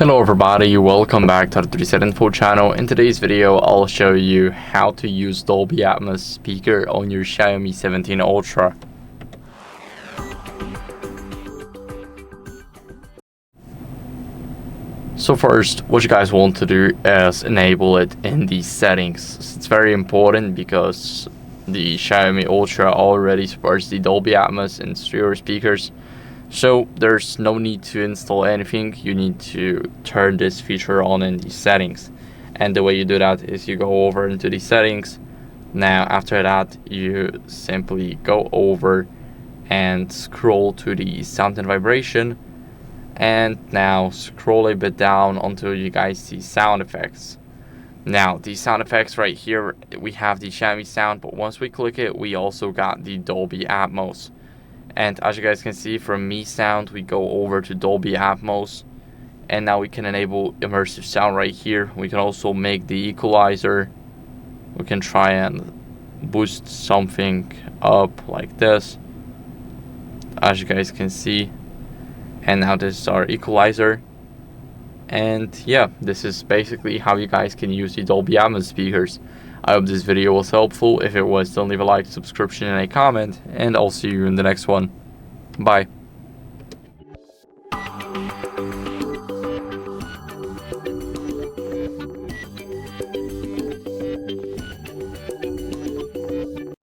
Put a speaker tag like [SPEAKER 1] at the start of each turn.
[SPEAKER 1] Hello everybody, welcome back to the HardReset.Info channel. In today's video, I'll show you how to use Dolby Atmos speaker on your Xiaomi 17 Ultra. So first, what you guys want to do is enable it in the settings. It's very important because the Xiaomi Ultra already supports the Dolby Atmos in stereo speakers. So there's no need to install anything. You need to turn this feature on in the settings. And the way you do that is you go over into the settings. Now after that, you simply go over and scroll to the sound and vibration. And now scroll a bit down until you guys see sound effects. Now the sound effects right here, we have the Xiaomi sound, but once we click it, we also got the Dolby Atmos. And as you guys can see, from Mi Sound we go over to Dolby Atmos, and now we can enable Immersive Sound right here. We can also make the Equalizer. We can try and boost something up like this, as you guys can see. And now this is our Equalizer. And yeah, this is basically how you guys can use the Dolby Atmos speakers. I hope this video was helpful. If it was, don't leave a like, subscription, and a comment, and I'll see you in the next one. Bye.